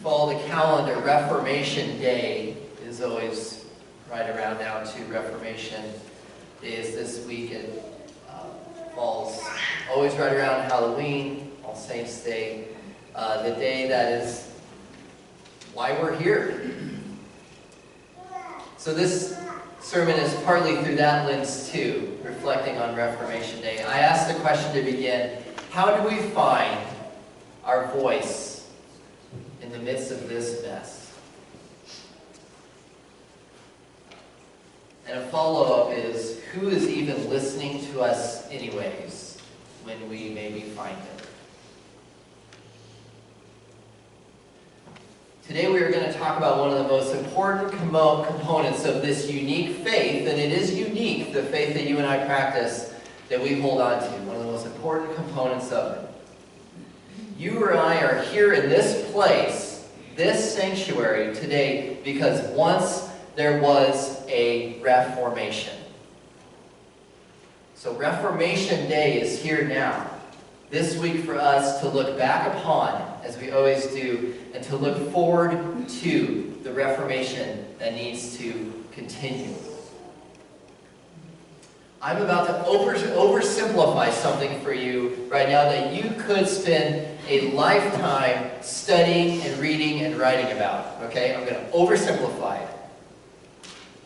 follow the calendar, Reformation Day is always right around now too. Reformation Day is this week. It falls always right around Halloween, All Saints Day, the day that is why we're here. So this sermon is partly through that lens too, reflecting on Reformation Day. I asked the question to begin, how do we find our voice in the midst of this mess? And a follow-up is, who is even listening to us anyways when we maybe find it? Today we are going to talk about one of the most important components of this unique faith, and it is unique, the faith that you and I practice, that we hold on to, one of the most important components of it. You or I are here in this place, this sanctuary today, because once there was a Reformation. So Reformation Day is here now. This week for us to look back upon, as we always do, and to look forward to the Reformation that needs to continue. I'm about to oversimplify something for you right now that you could spend a lifetime studying and reading and writing about. Okay? I'm going to oversimplify it.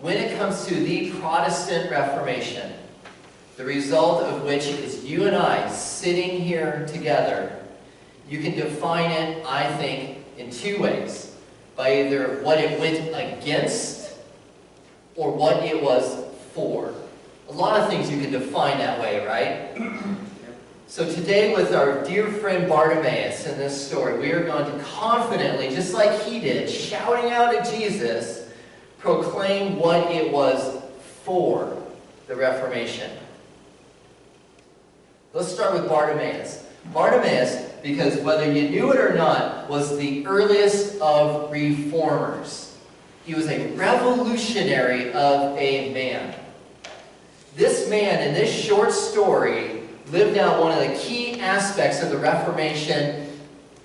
When it comes to the Protestant Reformation, the result of which is you and I sitting here together, you can define it, I think, in two ways. By either what it went against or what it was for. A lot of things you can define that way, right? So today with our dear friend Bartimaeus in this story, we are going to confidently, just like he did, shouting out at Jesus, proclaim what it was for the Reformation. Let's start with Bartimaeus. Bartimaeus, because whether you knew it or not, was the earliest of reformers. He was a revolutionary of a man. This man, in this short story, lived out one of the key aspects of the Reformation.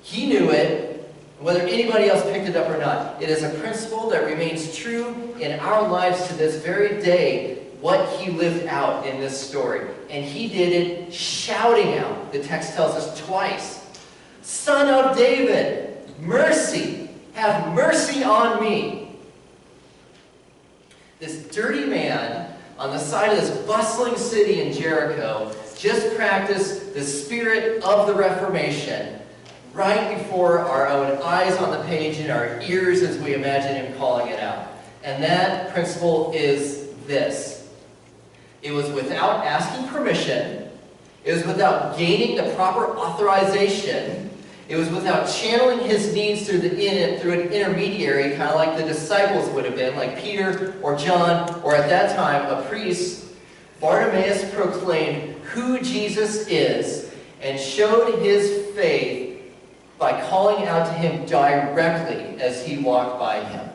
He knew it, whether anybody else picked it up or not. It is a principle that remains true in our lives to this very day, what he lived out in this story. And he did it shouting out. The text tells us twice, "Son of David, mercy, have mercy on me." This dirty man on the side of this bustling city in Jericho just practiced the spirit of the Reformation right before our own eyes on the page and our ears as we imagine him calling it out. And that principle is this. It was without asking permission. It was without gaining the proper authorization. It was without channeling his needs through an intermediary, kind of like the disciples would have been, like Peter or John, or at that time, a priest. Bartimaeus proclaimed who Jesus is and showed his faith by calling out to him directly as he walked by him.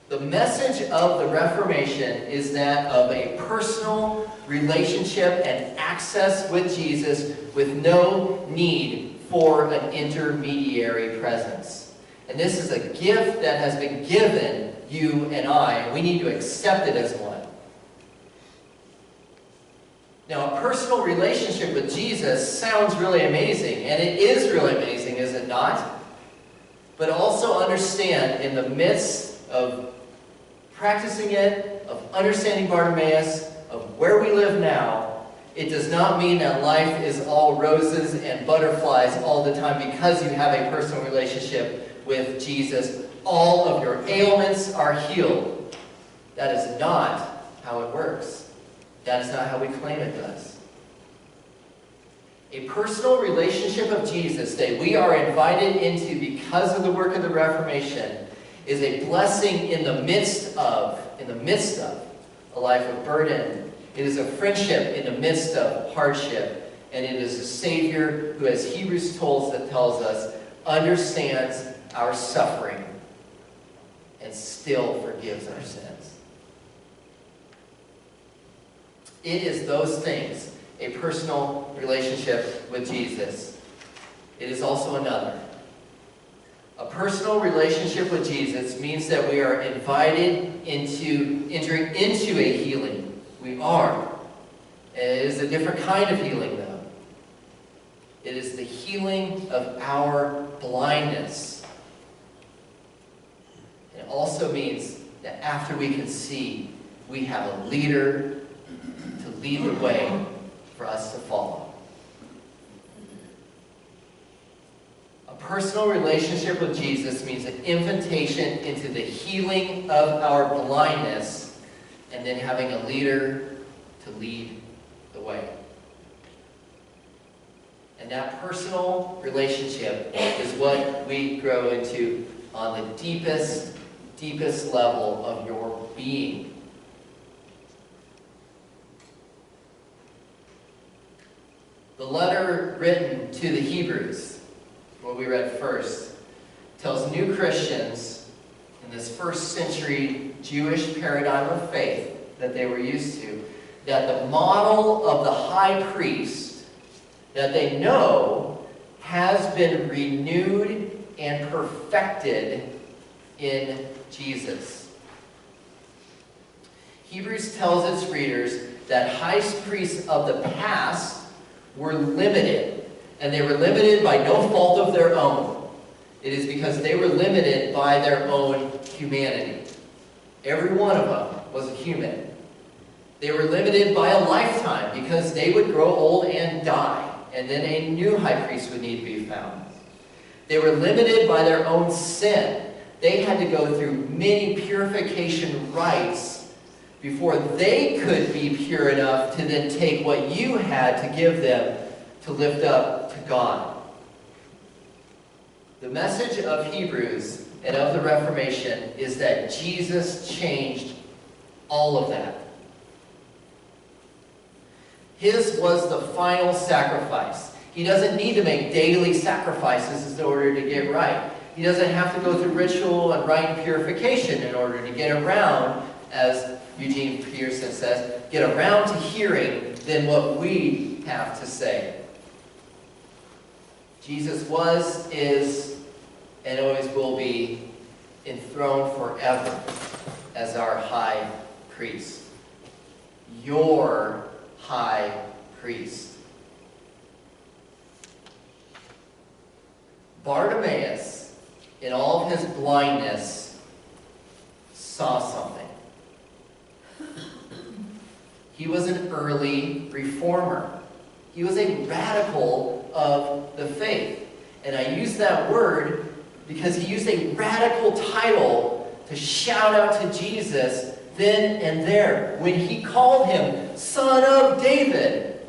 The message of the Reformation is that of a personal relationship and access with Jesus with no need for an intermediary presence. And this is a gift that has been given you and I, and we need to accept it as one. Now, a personal relationship with Jesus sounds really amazing, and it is really amazing, is it not? But also understand, in the midst of practicing it, of understanding Bartimaeus, of where we live now, it does not mean that life is all roses and butterflies all the time because you have a personal relationship with Jesus. All of your ailments are healed. That is not how it works. That is not how we claim it does. A personal relationship of Jesus that we are invited into because of the work of the Reformation is a blessing in the midst of a life of burden. It is a friendship in the midst of hardship. And it is a Savior who, as Hebrews tells us, understands our suffering and still forgives our sins. It is those things, a personal relationship with Jesus. It is also another. A personal relationship with Jesus means that we are invited into entering into a healing. We are. It is a different kind of healing, though. It is the healing of our blindness. It also means that after we can see, we have a leader to lead the way for us to follow. A personal relationship with Jesus means an invitation into the healing of our blindness, and then having a leader to lead the way. And that personal relationship is what we grow into on the deepest level of your being. The letter written to the Hebrews, what we read first, tells new Christians in this first century Jewish paradigm of faith that they were used to, that the model of the high priest that they know has been renewed and perfected in Jesus. Hebrews tells its readers that high priests of the past were limited, and they were limited by no fault of their own. It is because they were limited by their own humanity. Every one of them was a human. They were limited by a lifetime because they would grow old and die, and then a new high priest would need to be found. They were limited by their own sin. They had to go through many purification rites before they could be pure enough to then take what you had to give them to lift up to God. The message of Hebrews and of the Reformation is that Jesus changed all of that. His was the final sacrifice. He doesn't need to make daily sacrifices in order to get right. He doesn't have to go through ritual and rite purification in order to get around, as Eugene Peterson says, get around to hearing then what we have to say. Jesus was, is, and always will be enthroned forever as our high priest. Your high priest. Bartimaeus, in all of his blindness, saw something. He was an early reformer. He was a radical of the faith. And I use that word because he used a radical title to shout out to Jesus then and there when he called him Son of David.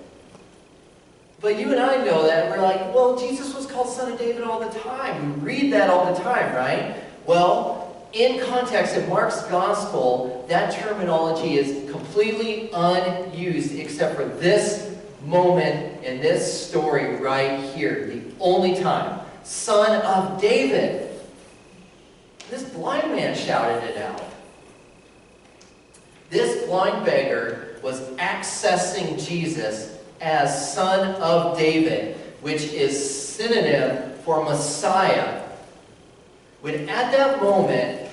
But you and I know that. We're like, well, Jesus was called Son of David all the time. We read that all the time, right? Well, in context, in Mark's Gospel, that terminology is completely unused except for this moment in this story right here. The only time. Son of David. This blind man shouted it out. This blind beggar was accessing Jesus as Son of David, which is synonym for Messiah. When at that moment,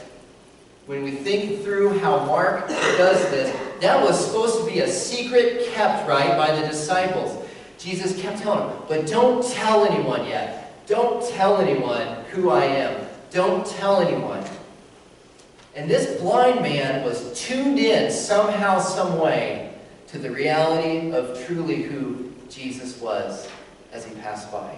when we think through how Mark does this, that was supposed to be a secret kept, right, by the disciples. Jesus kept telling them, but don't tell anyone yet. Don't tell anyone who I am. Don't tell anyone. And this blind man was tuned in somehow, some way, to the reality of truly who Jesus was as he passed by.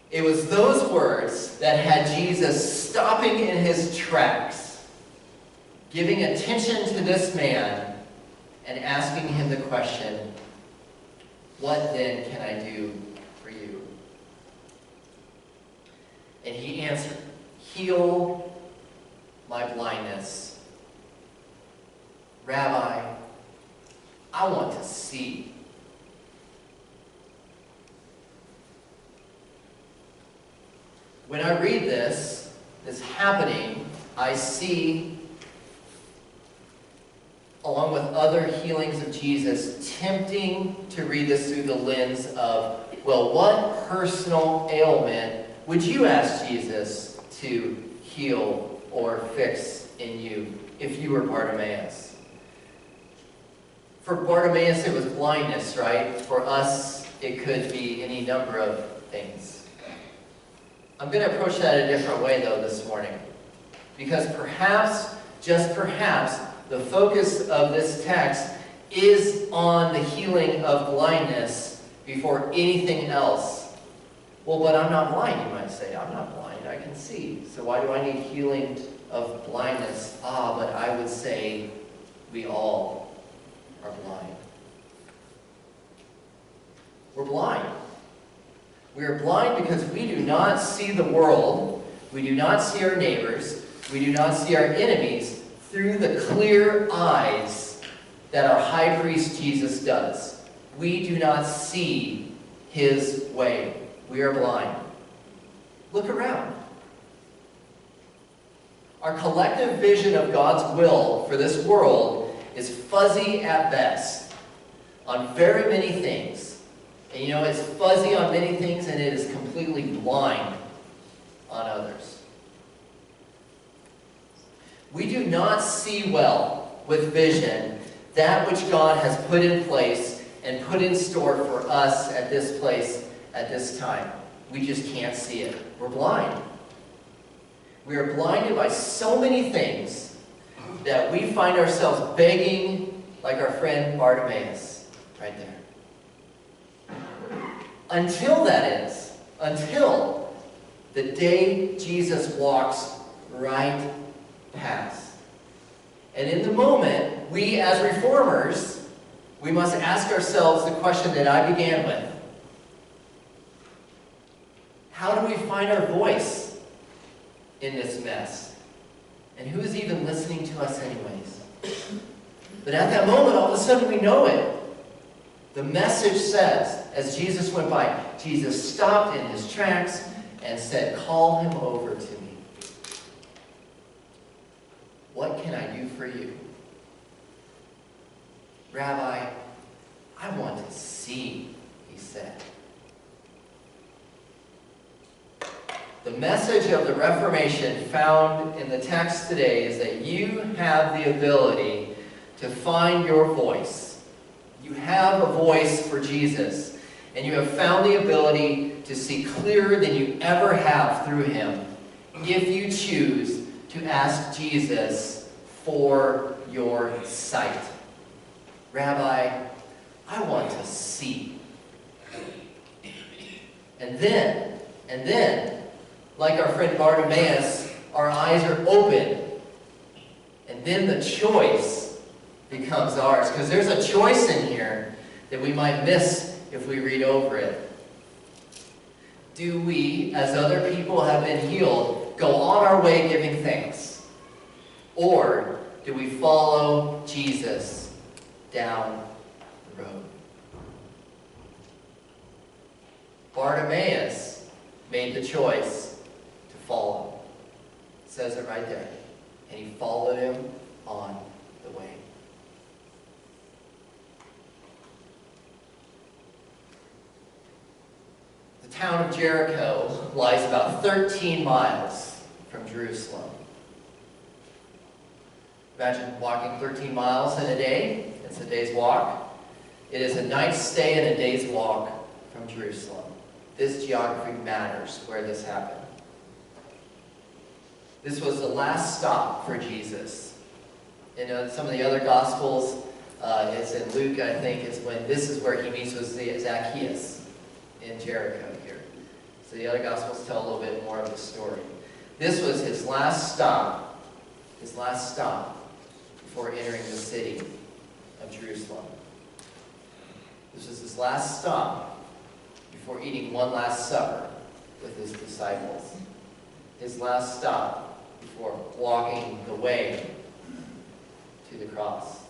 It was those words that had Jesus stopping in his tracks, giving attention to this man, and asking him the question, what then can I do for you? And he answered, heal my blindness. Rabbi, I want to see. When I read this happening, I see a along with other healings of Jesus, tempting to read this through the lens of, well, what personal ailment would you ask Jesus to heal or fix in you if you were Bartimaeus? For Bartimaeus, it was blindness, right? For us, it could be any number of things. I'm going to approach that a different way, though, this morning. Because perhaps, just perhaps, the focus of this text is on the healing of blindness before anything else. Well, but I'm not blind, you might say. I'm not blind, I can see. So why do I need healing of blindness? But I would say we all are blind. We're blind. We are blind because we do not see the world, we do not see our neighbors, we do not see our enemies through the clear eyes that our high priest Jesus does. We do not see his way. We are blind. Look around. Our collective vision of God's will for this world is fuzzy at best on very many things. And you know, it's fuzzy on many things and it is completely blind on others. We do not see well with vision that which God has put in place and put in store for us at this place at this time. We just can't see it. We're blind. We are blinded by so many things that we find ourselves begging like our friend Bartimaeus right there. Until the day Jesus walks right past. And in the moment, we as reformers, we must ask ourselves the question that I began with. How do we find our voice in this mess? And who's even listening to us anyways? But at that moment, all of a sudden we know it. The message says, as Jesus went by, Jesus stopped in his tracks and said, "Call him over to me. What can I do for you?" "Rabbi, I want to see," he said. The message of the Reformation found in the text today is that you have the ability to find your voice. You have a voice for Jesus, and you have found the ability to see clearer than you ever have through him if you choose to ask Jesus for your sight. "Rabbi, I want to see." And then, like our friend Bartimaeus, our eyes are open. And then the choice becomes ours. Because there's a choice in here that we might miss if we read over it. Do we, as other people have been healed, go on our way giving thanks? Or do we follow Jesus down the road? Bartimaeus made the choice to follow. It says it right there. And he followed him on the way. The town of Jericho lies about 13 miles from Jerusalem. Imagine walking 13 miles in a day. It's a day's walk. It is a night's stay and a day's walk from Jerusalem. This geography matters where this happened. This was the last stop for Jesus. In some of the other Gospels, it's in Luke, I think, is when this is where he meets with Zacchaeus in Jericho here. So the other Gospels tell a little bit more of the story. This was his last stop before entering the city of Jerusalem. This was his last stop before eating one last supper with his disciples. His last stop before walking the way to the cross.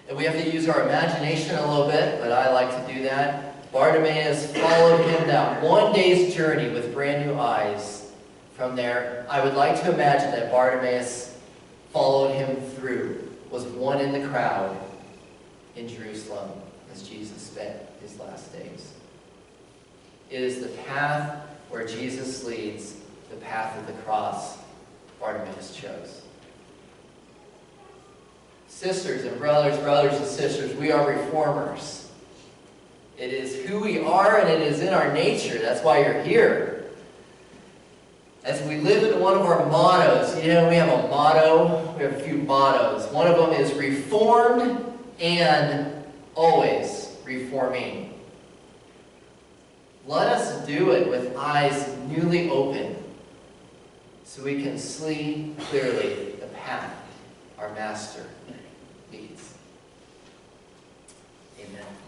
And we have to use our imagination a little bit, but I like to do that. Bartimaeus followed him that one day's journey with brand new eyes. From there, I would like to imagine that Bartimaeus followed him through, was one in the crowd in Jerusalem as Jesus spent his last days. It is the path where Jesus leads, the path of the cross Bartimaeus chose. Sisters and brothers and sisters, we are reformers. It is who we are and it is in our nature. That's why you're here. As we live into one of our mottos, we have a motto, we have a few mottos. One of them is reformed and always reforming. Let us do it with eyes newly open so we can see clearly the path our Master leads. Amen.